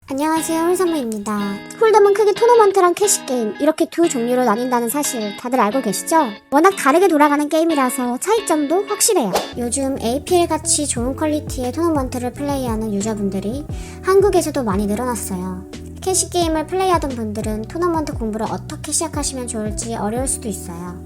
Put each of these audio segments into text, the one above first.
안녕하세요, 홀선무입니다. 홀덤은 크게 토너먼트랑 캐시게임 이렇게 두 종류로 나뉜다는 사실 다들 알고 계시죠? 워낙 다르게 돌아가는 게임이라서 차이점도 확실해요. 요즘 APL같이 좋은 퀄리티의 토너먼트를 플레이하는 유저분들이 한국에서도 많이 늘어났어요. 캐시게임을 플레이하던 분들은 토너먼트 공부를 어떻게 시작하시면 좋을지 어려울 수도 있어요.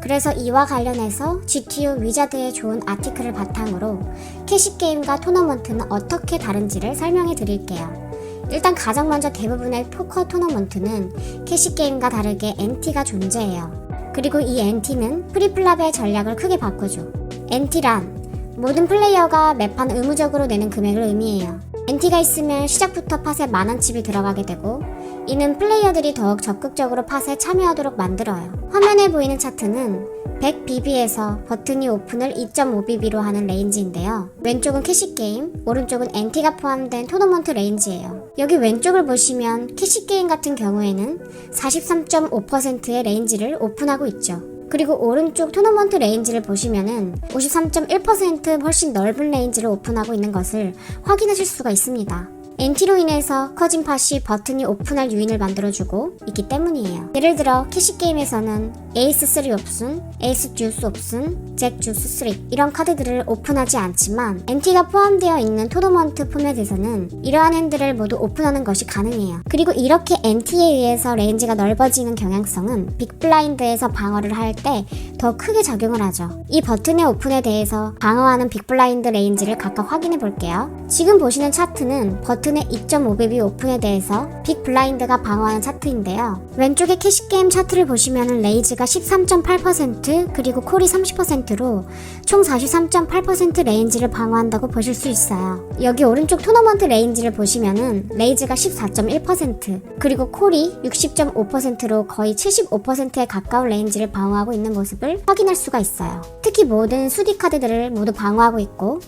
그래서 이와 관련해서 GTO 위자드의 좋은 아티클을 바탕으로 캐시게임과 토너먼트는 어떻게 다른지를 설명해 드릴게요. 일단 가장 먼저 대부분의 포커 토너먼트는 캐시게임과 다르게 NT가 존재해요. 그리고 이 NT는 프리플랍의 전략을 크게 바꾸죠. NT란 모든 플레이어가 매판 의무적으로 내는 금액을 의미해요. NT가 있으면 시작부터 팟에 만원 칩이 들어가게 되고, 이는 플레이어들이 더욱 적극적으로 팟에 참여하도록 만들어요. 화면에 보이는 차트는 100BB에서 버튼이 오픈을 2.5BB로 하는 레인지인데요. 왼쪽은 캐시게임, 오른쪽은 NT가 포함된 토너먼트 레인지예요. 여기 왼쪽을 보시면 캐시게임 같은 경우에는 43.5%의 레인지를 오픈하고 있죠. 그리고 오른쪽 토너먼트 레인지를 보시면은 53.1% 훨씬 넓은 레인지를 오픈하고 있는 것을 확인하실 수가 있습니다. NT로 인해서 커진 팟이 버튼이 오픈할 요인을 만들어주고 있기 때문이에요. 예를 들어 캐시게임에서는 에이스 3 옵슨, 에이스 듀스 옵슨, 잭 주스 3 이런 카드들을 오픈하지 않지만 NT가 포함되어 있는 토너먼트 포맷에서는 이러한 핸들을 모두 오픈하는 것이 가능해요. 그리고 이렇게 NT에 의해서 레인지가 넓어지는 경향성은 빅블라인드에서 방어를 할 때 더 크게 작용을 하죠. 이 버튼의 오픈에 대해서 방어하는 빅블라인드 레인지를 각각 확인해 볼게요. 지금 보시는 차트는 버튼의 2.5BB 오픈에 대해서 빅블라인드가 방어하는 차트인데요. 왼쪽의 캐시게임 차트를 보시면 레이즈가 13.8% 그리고 콜이 30%로 총 43.8% 레인지를 방어한다고 보실 수 있어요. 여기 오른쪽 토너먼트 레인지를 보시면은 레이즈가 14.1% 그리고 콜이 60.5%로 거의 75%에 가까운 레인지를 방어하고 있는 모습을 확인할 수가 있어요. 특히 모든 수디 카드들을 모두 방어하고 있고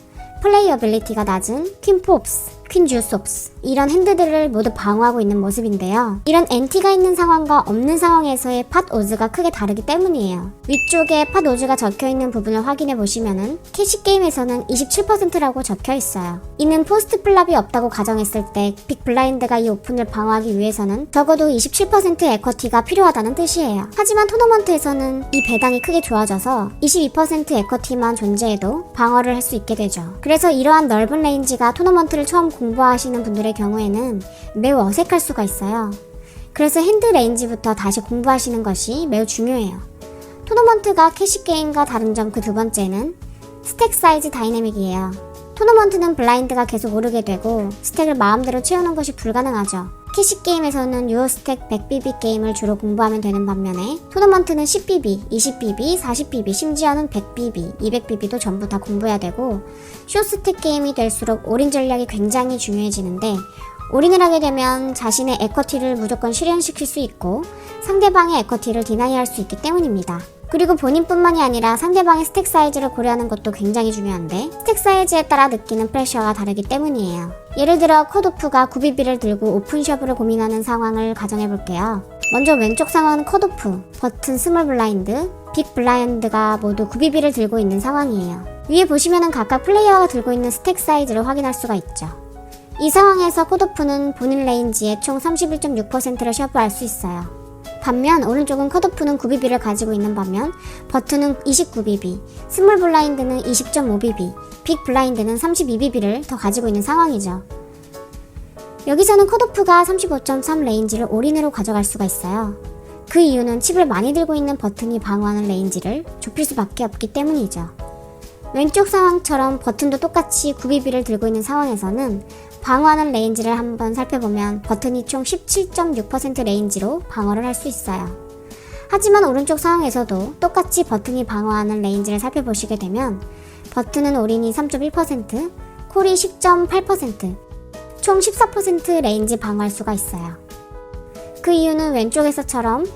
플레이어빌리티가 낮은 퀸포옵스, 퀸주스옵스 이런 핸드들을 모두 방어하고 있는 모습인데요. 이런 NT가 있는 상황과 없는 상황에서의 팟 오즈가 크게 다르기 때문이에요. 위쪽에 팟 오즈가 적혀있는 부분을 확인해 보시면은 캐시게임에서는 27%라고 적혀있어요. 이는 포스트 플랍이 없다고 가정했을 때 빅블라인드가 이 오픈을 방어하기 위해서는 적어도 27% 에쿼티가 필요하다는 뜻이에요. 하지만 토너먼트에서는 이 배당이 크게 좋아져서 22% 에쿼티만 존재해도 방어를 할 수 있게 되죠. 그래서 이러한 넓은 레인지가 토너먼트를 처음 공부하시는 분들의 경우에는 매우 어색할 수가 있어요. 그래서 핸드 레인지부터 다시 공부하시는 것이 매우 중요해요. 토너먼트가 캐시게임과 다른 점 그 두 번째는 스택 사이즈 다이내믹이에요. 토너먼트는 블라인드가 계속 오르게 되고 스택을 마음대로 채우는 것이 불가능하죠. 캐시게임에서는 유어 스택 100BB 게임을 주로 공부하면 되는 반면에 토너먼트는 10BB, 20BB, 40BB, 심지어는 100BB, 200BB도 전부 다 공부해야 되고 쇼스택 게임이 될수록 올인 전략이 굉장히 중요해지는데 올인을 하게 되면 자신의 에쿼티를 무조건 실현시킬 수 있고 상대방의 에쿼티를 디나이할 수 있기 때문입니다. 그리고 본인뿐만이 아니라 상대방의 스택 사이즈를 고려하는 것도 굉장히 중요한데 스택 사이즈에 따라 느끼는 프레셔가 다르기 때문이에요. 예를 들어 컷오프가 9BB를 들고 오픈셔브를 고민하는 상황을 가정해볼게요. 먼저 왼쪽 상황은 컷오프, 버튼 스몰 블라인드, 빅 블라인드가 모두 9BB를 들고 있는 상황이에요. 위에 보시면은 각각 플레이어가 들고 있는 스택 사이즈를 확인할 수가 있죠. 이 상황에서 컷오프는 본인 레인지의 총 31.6%를 셔브할 수 있어요. 반면 오른쪽은 컷오프는 9BB를 가지고 있는 반면 버튼은 29BB, 스몰 블라인드는 20.5BB, 빅 블라인드는 32BB를 더 가지고 있는 상황이죠. 여기서는 컷오프가 35.3 레인지를 올인으로 가져갈 수가 있어요. 그 이유는 칩을 많이 들고 있는 버튼이 방어하는 레인지를 좁힐 수밖에 없기 때문이죠. 왼쪽 상황처럼 버튼도 똑같이 9BB를 들고 있는 상황에서는 방어하는 레인지를 한번 살펴보면 버튼이 총 17.6% 레인지로 방어를 할 수 있어요. 하지만 오른쪽 상황에서도 똑같이 버튼이 방어하는 레인지를 살펴보시게 되면 버튼은 올인이 3.1%, 콜이 10.8%, 총 14% 레인지 방어할 수가 있어요. 그 이유는 왼쪽에서처럼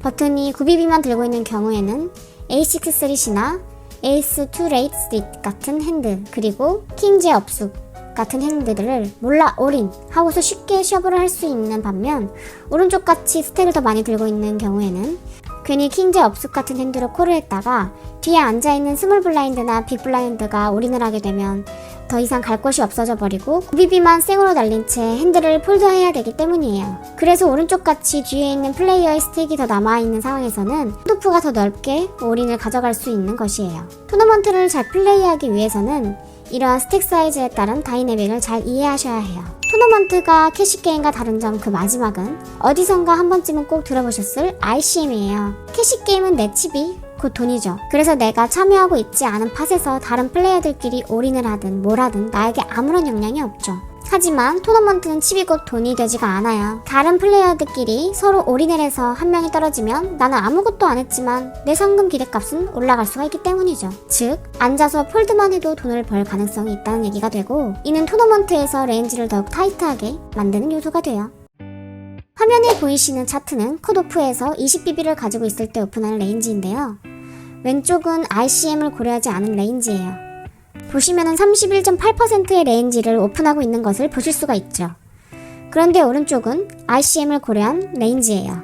버튼이 9BB만 들고 있는 경우에는 A6-3C나 에이스2 레이트 스트릿 같은 핸드 그리고 킹제 업숙 같은 핸드들을 몰라 올인 하고서 쉽게 셔브를 할 수 있는 반면 오른쪽같이 스택을 더 많이 들고 있는 경우에는 괜히 킹제 업숙 같은 핸드로 콜을 했다가 뒤에 앉아있는 스몰 블라인드나 빅 블라인드가 올인을 하게 되면 더 이상 갈 곳이 없어져 버리고 구비비만 생으로 달린 채 핸들을 폴더해야 되기 때문이에요. 그래서 오른쪽 같이 뒤에 있는 플레이어의 스택이 더 남아있는 상황에서는 컷오프가 더 넓게 올인을 가져갈 수 있는 것이에요. 토너먼트를 잘 플레이하기 위해서는 이러한 스택 사이즈에 따른 다이내믹을 잘 이해하셔야 해요. 토너먼트가 캐시게임과 다른 점 그 마지막은 어디선가 한 번쯤은 꼭 들어보셨을 ICM이에요. 캐시게임은 내 칩이 곧 돈이죠. 그래서 내가 참여하고 있지 않은 팟에서 다른 플레이어들끼리 올인을 하든 뭘 하든 나에게 아무런 영향이 없죠. 하지만 토너먼트는 칩이 곧 돈이 되지가 않아요. 다른 플레이어들끼리 서로 올인을 해서 한 명이 떨어지면 나는 아무것도 안 했지만 내 상금 기대값은 올라갈 수가 있기 때문이죠. 즉 앉아서 폴드만 해도 돈을 벌 가능성이 있다는 얘기가 되고, 이는 토너먼트에서 레인지를 더욱 타이트하게 만드는 요소가 돼요. 화면에 보이시는 차트는 컷오프에서 20BB를 가지고 있을 때 오픈하는 레인지인데요. 왼쪽은 ICM을 고려하지 않은 레인지예요. 보시면은 31.8%의 레인지를 오픈하고 있는 것을 보실 수가 있죠. 그런데 오른쪽은 ICM을 고려한 레인지예요.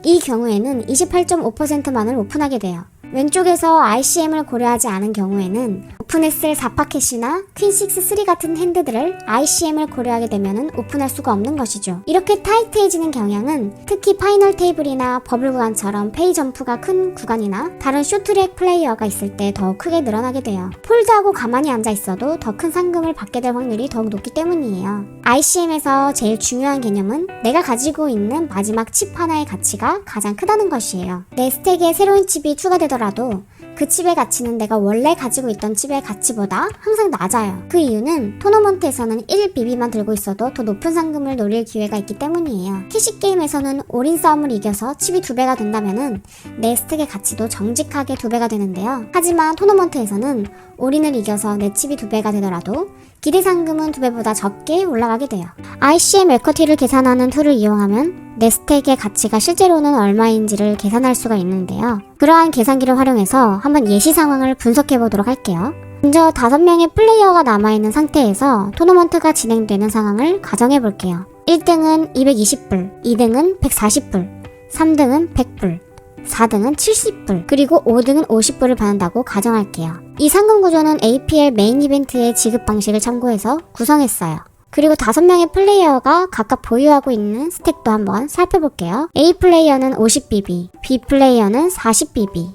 이 경우에는 28.5%만을 오픈하게 돼요. 왼쪽에서 ICM을 고려하지 않은 경우에는 오픈했을 4파 캐시나 퀸6-3 같은 핸드들을 ICM을 고려하게 되면 오픈할 수가 없는 것이죠. 이렇게 타이트해지는 경향은 특히 파이널 테이블이나 버블 구간처럼 페이 점프가 큰 구간이나 다른 쇼트랙 플레이어가 있을 때 더욱 크게 늘어나게 돼요. 폴드하고 가만히 앉아 있어도 더 큰 상금을 받게 될 확률이 더욱 높기 때문이에요. ICM에서 제일 중요한 개념은 내가 가지고 있는 마지막 칩 하나의 가치가 가장 크다는 것이에요. 내 스택에 새로운 칩이 추가되더라도 그 칩의 가치는 내가 원래 가지고 있던 칩의 가치보다 항상 낮아요. 그 이유는 토너먼트에서는 1BB만 들고 있어도 더 높은 상금을 노릴 기회가 있기 때문이에요. 캐시게임에서는 올인 싸움을 이겨서 칩이 2배가 된다면 내 스택의 가치도 정직하게 2배가 되는데요. 하지만 토너먼트에서는 올인을 이겨서 내 칩이 2배가 되더라도 기대 상금은 2배보다 적게 올라가게 돼요. ICM 에쿼티를 계산하는 툴을 이용하면 내 스택의 가치가 실제로는 얼마인지를 계산할 수가 있는데요. 그러한 계산기를 활용해서 한번 예시 상황을 분석해 보도록 할게요. 먼저 5명의 플레이어가 남아있는 상태에서 토너먼트가 진행되는 상황을 가정해 볼게요. 1등은 220불, 2등은 140불, 3등은 100불, 4등은 70불, 그리고 5등은 50불을 받는다고 가정할게요. 이 상금 구조는 APL 메인 이벤트의 지급 방식을 참고해서 구성했어요. 그리고 5명의 플레이어가 각각 보유하고 있는 스택도 한번 살펴볼게요. A 플레이어는 50BB, B 플레이어는 40BB,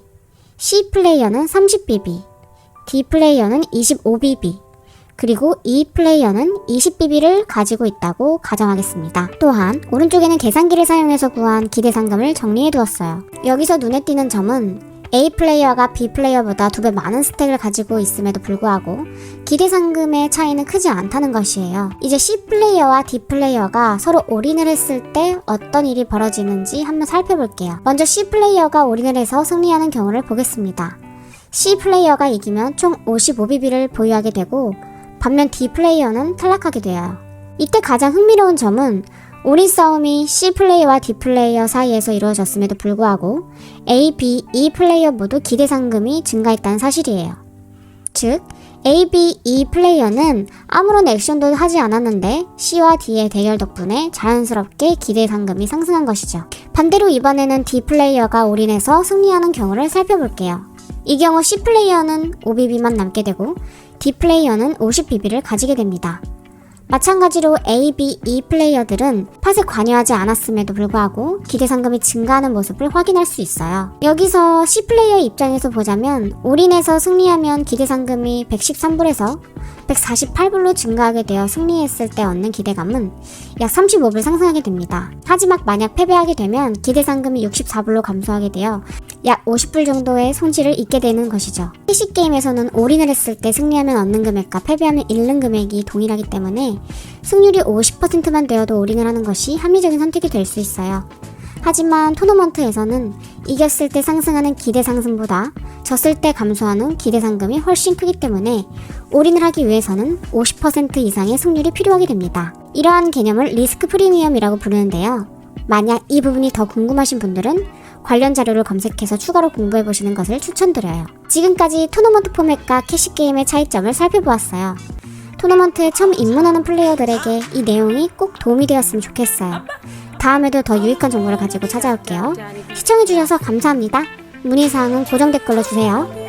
C 플레이어는 30BB, D 플레이어는 25BB, 그리고 E 플레이어는 20BB를 가지고 있다고 가정하겠습니다. 또한 오른쪽에는 계산기를 사용해서 구한 기대 상금을 정리해 두었어요. 여기서 눈에 띄는 점은 A 플레이어가 B 플레이어보다 2배 많은 스택을 가지고 있음에도 불구하고 기대 상금의 차이는 크지 않다는 것이에요. 이제 C 플레이어와 D 플레이어가 서로 올인을 했을 때 어떤 일이 벌어지는지 한번 살펴볼게요. 먼저 C 플레이어가 올인을 해서 승리하는 경우를 보겠습니다. C 플레이어가 이기면 총 55BB를 보유하게 되고, 반면 D 플레이어는 탈락하게 돼요. 이때 가장 흥미로운 점은 올인 싸움이 C 플레이어와 D 플레이어 사이에서 이루어졌음에도 불구하고 A, B, E 플레이어 모두 기대 상금이 증가했다는 사실이에요. 즉, A, B, E 플레이어는 아무런 액션도 하지 않았는데 C와 D의 대결 덕분에 자연스럽게 기대 상금이 상승한 것이죠. 반대로 이번에는 D 플레이어가 올인해서 승리하는 경우를 살펴볼게요. 이 경우 C 플레이어는 5BB만 남게 되고 D 플레이어는 50BB를 가지게 됩니다. 마찬가지로 A, B, E 플레이어들은 팟에 관여하지 않았음에도 불구하고 기대 상금이 증가하는 모습을 확인할 수 있어요. 여기서 C 플레이어 입장에서 보자면 올인해서 승리하면 기대 상금이 113불에서 148불로 증가하게 되어 승리했을 때 얻는 기대감은 약 35불 상승하게 됩니다. 하지만 만약 패배하게 되면 기대 상금이 64불로 감소하게 되어 약 50불 정도의 손실을 입게 되는 것이죠. 캐시게임에서는 올인을 했을 때 승리하면 얻는 금액과 패배하면 잃는 금액이 동일하기 때문에 승률이 50%만 되어도 올인을 하는 것이 합리적인 선택이 될 수 있어요. 하지만 토너먼트에서는 이겼을 때 상승하는 기대 상승보다 졌을 때 감소하는 기대 상금이 훨씬 크기 때문에 올인을 하기 위해서는 50% 이상의 승률이 필요하게 됩니다. 이러한 개념을 리스크 프리미엄이라고 부르는데요. 만약 이 부분이 더 궁금하신 분들은 관련 자료를 검색해서 추가로 공부해보시는 것을 추천드려요. 지금까지 토너먼트 포맷과 캐시게임의 차이점을 살펴보았어요. 토너먼트에 처음 입문하는 플레이어들에게 이 내용이 꼭 도움이 되었으면 좋겠어요. 다음에도 더 유익한 정보를 가지고 찾아올게요. 시청해주셔서 감사합니다. 문의사항은 고정 댓글로 주세요.